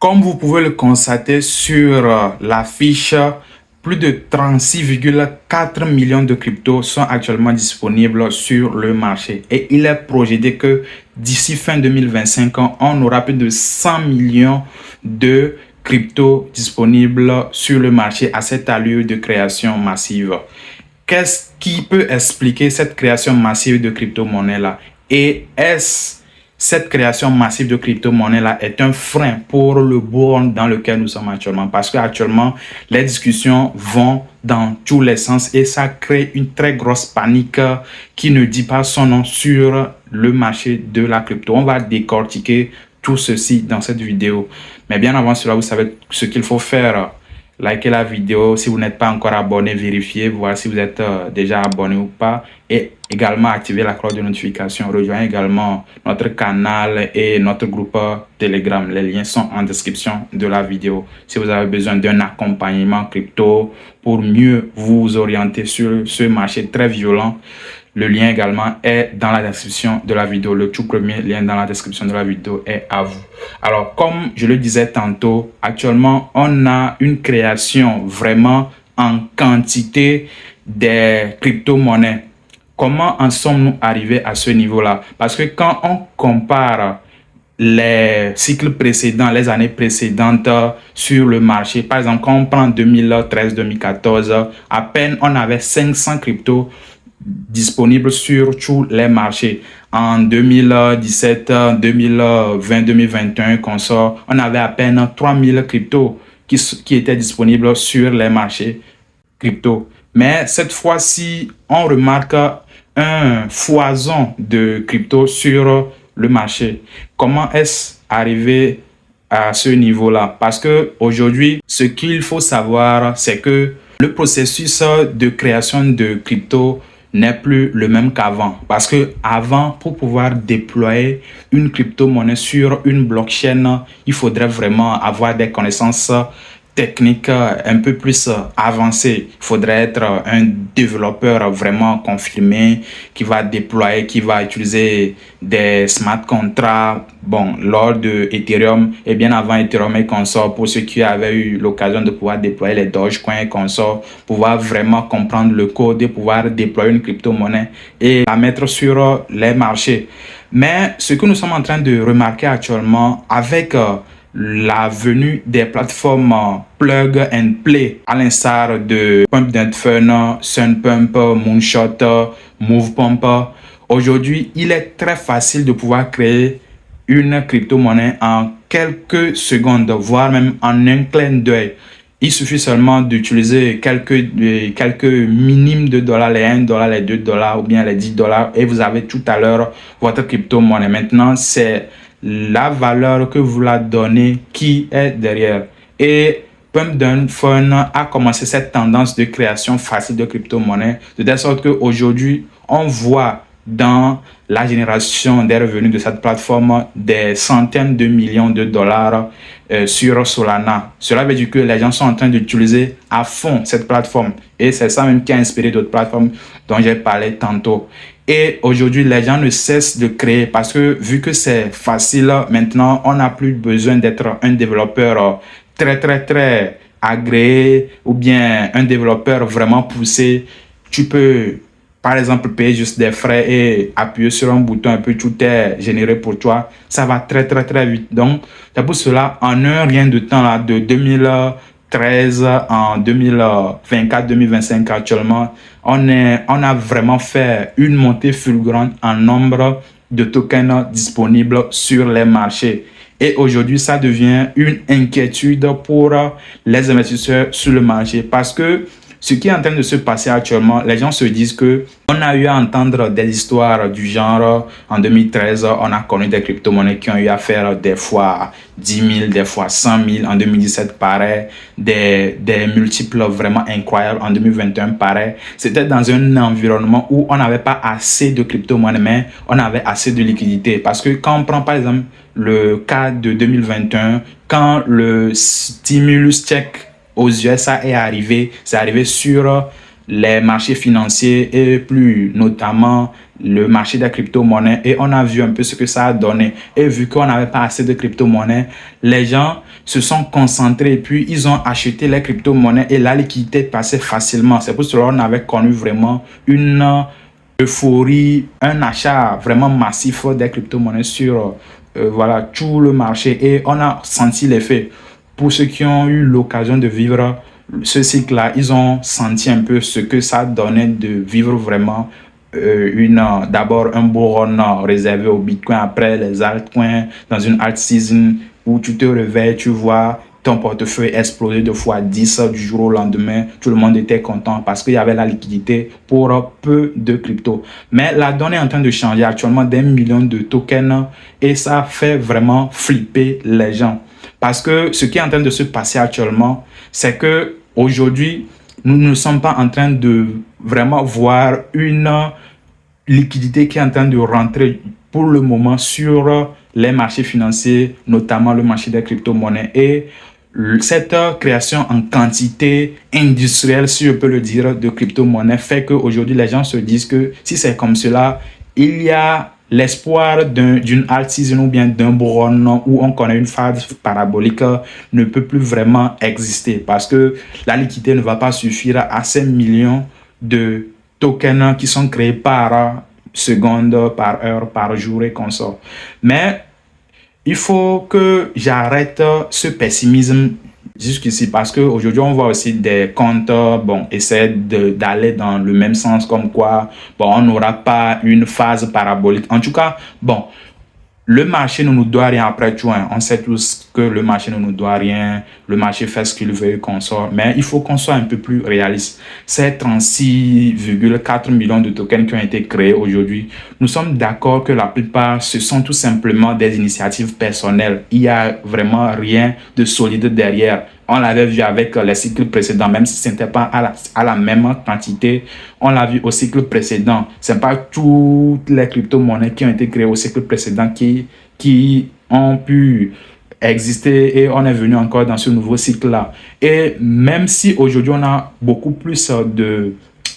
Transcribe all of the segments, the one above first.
Comme vous pouvez le constater sur la fiche, plus de 36,4 millions de cryptos sont actuellement disponibles sur le marché. Et il est projeté que d'ici fin 2025, on aura plus de 100 millions de cryptos disponibles sur le marché à cette allure de création massive. Qu'est-ce qui peut expliquer cette création massive de crypto-monnaies-là? Et cette création massive de crypto-monnaies-là est un frein pour le boom dans lequel nous sommes actuellement? Parce qu'actuellement, les discussions vont dans tous les sens et ça crée une très grosse panique qui ne dit pas son nom sur le marché de la crypto. On va décortiquer tout ceci dans cette vidéo. Mais bien avant cela, vous savez ce qu'il faut faire. Likez la vidéo. Si vous n'êtes pas encore abonné, vérifiez, voir si vous êtes déjà abonné ou pas. Et également activer la cloche de notification. Rejoignez également notre canal et notre groupe Telegram. Les liens sont en description de la vidéo. Si vous avez besoin d'un accompagnement crypto pour mieux vous orienter sur ce marché très violent, le lien également est dans la description de la vidéo. Le tout premier lien dans la description de la vidéo est à vous. Alors, comme je le disais tantôt, actuellement, on a une création vraiment en quantité des crypto-monnaies. Comment en sommes-nous arrivés à ce niveau-là? Parce que quand on compare les cycles précédents, les années précédentes sur le marché, par exemple, quand on prend 2013-2014, à peine on avait 500 cryptos disponibles sur tous les marchés. En 2017, 2020, 2021, on avait à peine 3000 cryptos qui étaient disponibles sur les marchés crypto. Mais cette fois-ci, on remarque un foison de crypto sur le marché. Comment est-ce arrivé à ce niveau-là? Parce que aujourd'hui, ce qu'il faut savoir, c'est que le processus de création de crypto n'est plus le même qu'avant. Parce que avant, pour pouvoir déployer une crypto-monnaie sur une blockchain, il faudrait vraiment avoir des connaissances techniques un peu plus avancées. Il faudrait être un développeur vraiment confirmé qui va déployer, qui va utiliser des smart contracts. Bon, lors de Ethereum et bien avant Ethereum et consorts, pour ceux qui avaient eu l'occasion de pouvoir déployer les Dogecoin et consorts, pouvoir vraiment comprendre le code et pouvoir déployer une crypto-monnaie et la mettre sur les marchés. Mais ce que nous sommes en train de remarquer actuellement avec la venue des plateformes plug and play, à l'instar de Pump.Fun, Sunpump, Moonshot, MovePump. Aujourd'hui, il est très facile de pouvoir créer une crypto-monnaie en quelques secondes, voire même en un clin d'œil. Il suffit seulement d'utiliser quelques minimes de dollars, les 1 dollar, les 2 dollars ou bien les 10 dollars et vous avez tout à l'heure votre crypto-monnaie. Maintenant, c'est la valeur que vous la donnez qui est derrière. Et Pump.Fun a commencé cette tendance de création facile de crypto-monnaie de telle sorte qu'aujourd'hui, on voit dans la génération des revenus de cette plateforme des centaines de millions de dollars sur Solana. Cela veut dire que les gens sont en train d'utiliser à fond cette plateforme et c'est ça même qui a inspiré d'autres plateformes dont j'ai parlé tantôt. Et aujourd'hui, les gens ne cessent de créer parce que vu que c'est facile, maintenant, on n'a plus besoin d'être un développeur très agréé ou bien un développeur vraiment poussé. Tu peux par exemple payer juste des frais et appuyer sur un bouton et puis tout est généré pour toi. Ça va très vite. Donc c'est pour cela en un rien de temps là, de 2013 en 2024 2025 actuellement, on a vraiment fait une montée fulgurante en nombre de tokens disponibles sur les marchés. Et aujourd'hui, ça devient une inquiétude pour les investisseurs sur le marché parce que ce qui est en train de se passer actuellement, les gens se disent que on a eu à entendre des histoires du genre en 2013, on a connu des crypto-monnaies qui ont eu à faire des fois 10 000, des fois 100 000. En 2017, pareil, des multiples vraiment incroyables. En 2021, pareil. C'était dans un environnement où on n'avait pas assez de crypto-monnaies, mais on avait assez de liquidités. Parce que quand on prend par exemple le cas de 2021, quand le stimulus check aux USA est arrivé, c'est arrivé sur les marchés financiers et plus notamment le marché des crypto-monnaies et on a vu un peu ce que ça a donné. Et vu qu'on n'avait pas assez de crypto-monnaies, les gens se sont concentrés et puis ils ont acheté les crypto-monnaies et la liquidité passait facilement. C'est pour cela qu'on avait connu vraiment une euphorie, un achat vraiment massif des crypto-monnaies sur voilà, tout le marché et on a senti l'effet. Pour ceux qui ont eu l'occasion de vivre ce cycle-là, ils ont senti un peu ce que ça donnait de vivre vraiment d'abord un beau run réservé au Bitcoin, après les altcoins, dans une alt season où tu te réveilles, tu vois ton portefeuille exploser de fois 10 du jour au lendemain. Tout le monde était content parce qu'il y avait la liquidité pour peu de crypto. Mais la donne est en train de changer actuellement des millions de tokens et ça fait vraiment flipper les gens. Parce que ce qui est en train de se passer actuellement, c'est que aujourd'hui, nous ne sommes pas en train de vraiment voir une liquidité qui est en train de rentrer pour le moment sur les marchés financiers, notamment le marché des crypto-monnaies. Et cette création en quantité industrielle, si je peux le dire, de crypto-monnaies fait qu'aujourd'hui, les gens se disent que si c'est comme cela, il y a l'espoir d'une alt season ou bien d'un bull run où on connaît une phase parabolique ne peut plus vraiment exister parce que la liquidité ne va pas suffire à ces millions de tokens qui sont créés par seconde, par heure, par jour et consort. Mais il faut que j'arrête ce pessimisme jusqu'ici parce qu'aujourd'hui, on voit aussi des comptes, bon, essayer d'aller dans le même sens comme quoi, bon, on n'aura pas une phase parabolique. En tout cas, bon, le marché ne nous doit rien après tout. On sait tous que le marché ne nous doit rien. Le marché fait ce qu'il veut qu'on sort. Mais il faut qu'on soit un peu plus réaliste. Ces 36,4 millions de tokens qui ont été créés aujourd'hui, nous sommes d'accord que la plupart, ce sont tout simplement des initiatives personnelles. Il n'y a vraiment rien de solide derrière. On l'avait vu avec les cycles précédents, même si ce n'était pas à la même quantité. On l'a vu au cycle précédent. Ce n'est pas toutes les crypto-monnaies qui ont été créées au cycle précédent qui ont pu exister et on est venu encore dans ce nouveau cycle-là. Et même si aujourd'hui on a beaucoup plus de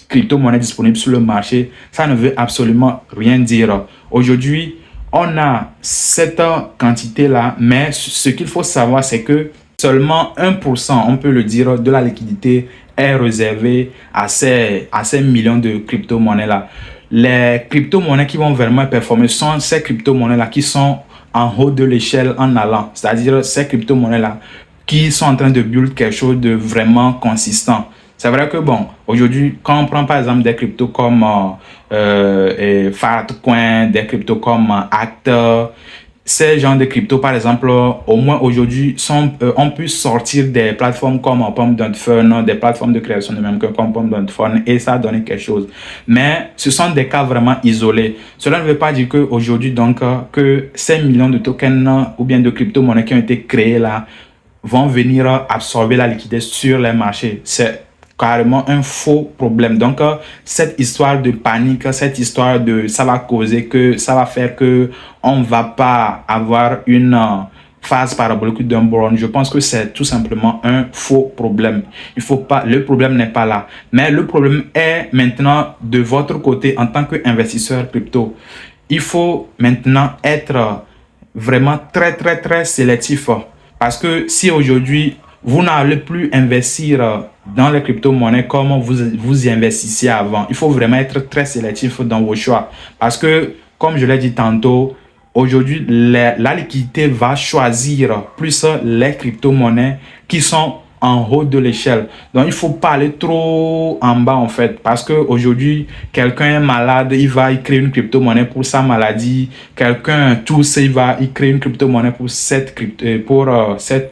crypto-monnaies disponibles sur le marché, ça ne veut absolument rien dire. Aujourd'hui, on a cette quantité-là, mais ce qu'il faut savoir, c'est que seulement 1%, on peut le dire, de la liquidité est réservé à ces millions de crypto-monnaies-là. Les crypto-monnaies qui vont vraiment performer sont ces crypto-monnaies-là qui sont en haut de l'échelle en allant. C'est-à-dire ces crypto-monnaies-là qui sont en train de build quelque chose de vraiment consistant. C'est vrai que, bon, aujourd'hui, quand on prend par exemple des cryptos comme Filecoin, des cryptos comme Actor, ces genres de crypto, par exemple, au moins aujourd'hui, on peut sortir des plateformes comme Pump.Fun, des plateformes de création de même que comme Pump.Fun, et ça a donné quelque chose. Mais ce sont des cas vraiment isolés. Cela ne veut pas dire qu'aujourd'hui, donc, que ces millions de tokens ou bien de crypto-monnaies qui ont été créés là vont venir absorber la liquidité sur les marchés. C'est carrément un faux problème. Donc, cette histoire de panique, cette histoire de ça va causer que ça va faire que on va pas avoir une phase parabolique d'un bull run. Je pense que c'est tout simplement un faux problème. Il faut pas, le problème n'est pas là. Mais le problème est maintenant de votre côté en tant qu'investisseur crypto. Il faut maintenant être vraiment très sélectif. Parce que si aujourd'hui, vous n'allez plus investir dans les crypto-monnaies comme vous y investissiez avant. Il faut vraiment être très sélectif dans vos choix. Parce que, comme je l'ai dit tantôt, aujourd'hui, la liquidité va choisir plus les crypto-monnaies qui sont en haut de l'échelle. Donc, il ne faut pas aller trop en bas, en fait. Parce qu'aujourd'hui, quelqu'un est malade, il créer une crypto-monnaie pour sa maladie. Quelqu'un tousse, il crée une crypto-monnaie pour cette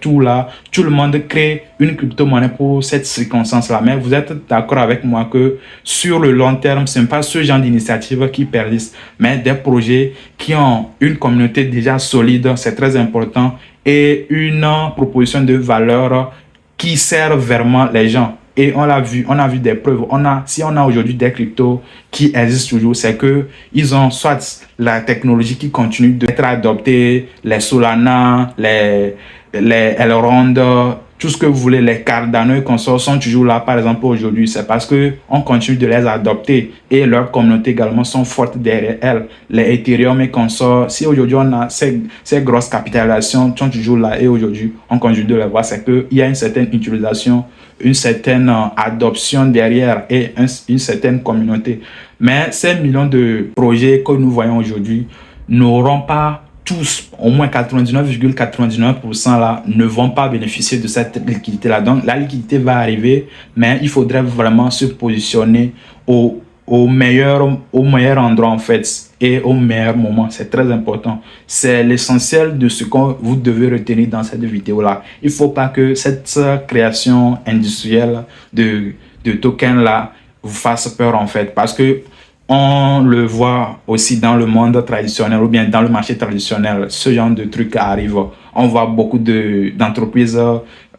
toux-là. Tout le monde crée une crypto-monnaie pour cette circonstance-là. Mais vous êtes d'accord avec moi que sur le long terme, ce n'est pas ce genre d'initiative qui persiste, mais des projets qui ont une communauté déjà solide, c'est très important, et une proposition de valeur qui servent vraiment les gens. Et on a vu des preuves. Si on a aujourd'hui des cryptos qui existent toujours, c'est que ils ont soit la technologie qui continue d'être adoptée, les Solana, les Elrond, tout ce que vous voulez, les Cardano et consorts sont toujours là, par exemple, aujourd'hui. C'est parce qu'on continue de les adopter et leur communauté également sont fortes derrière elles. Les Ethereum et consorts, si aujourd'hui on a ces grosses capitalisations, sont toujours là et aujourd'hui on continue de les voir, c'est qu'il y a une certaine utilisation, une certaine adoption derrière et une certaine communauté. Mais ces millions de projets que nous voyons aujourd'hui n'auront pas tous, au moins 99,99% là, ne vont pas bénéficier de cette liquidité-là. Donc, la liquidité va arriver, mais il faudrait vraiment se positionner au meilleur endroit, en fait, et au meilleur moment. C'est très important. C'est l'essentiel de ce que vous devez retenir dans cette vidéo-là. Il ne faut pas que cette création industrielle de tokens-là vous fasse peur, en fait, parce que on le voit aussi dans le monde traditionnel ou bien dans le marché traditionnel. Ce genre de trucs arrive. On voit beaucoup d'entreprises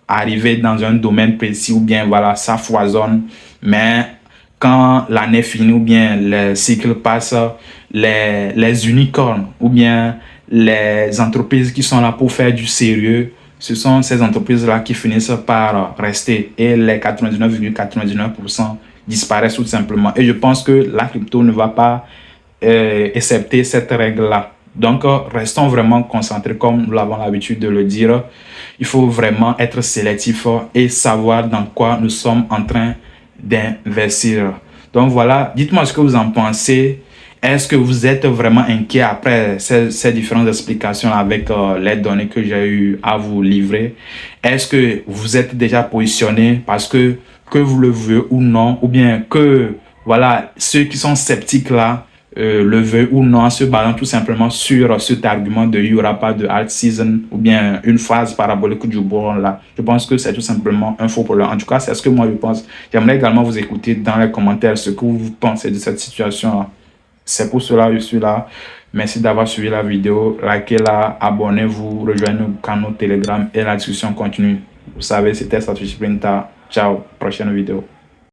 arriver dans un domaine précis ou bien voilà, ça foisonne. Mais quand l'année finit ou bien le cycle passe, les unicornes ou bien les entreprises qui sont là pour faire du sérieux, ce sont ces entreprises-là qui finissent par rester et les 99,99% disparaissent tout simplement. Et je pense que la crypto ne va pas accepter cette règle-là. Donc, restons vraiment concentrés comme nous l'avons l'habitude de le dire. Il faut vraiment être sélectif et savoir dans quoi nous sommes en train d'investir. Donc voilà, dites-moi ce que vous en pensez. Est-ce que vous êtes vraiment inquiet après ces différentes explications avec les données que j'ai eu à vous livrer? Est-ce que vous êtes déjà positionné parce que vous le voulez ou non, ou bien que voilà, ceux qui sont sceptiques là, le veulent ou non, en se basant tout simplement sur cet argument de il n'y aura pas de alt season ou bien une phase parabolique du bourron là. Je pense que c'est tout simplement un faux problème. En tout cas, c'est ce que moi je pense. J'aimerais également vous écouter dans les commentaires ce que vous pensez de cette situation là. C'est pour cela que je suis là. Merci d'avoir suivi la vidéo. Likez-la, abonnez-vous, rejoignez nos canaux Telegram et la discussion continue. Vous savez, c'était Satoshi Printa. Ciao, prochaine vidéo.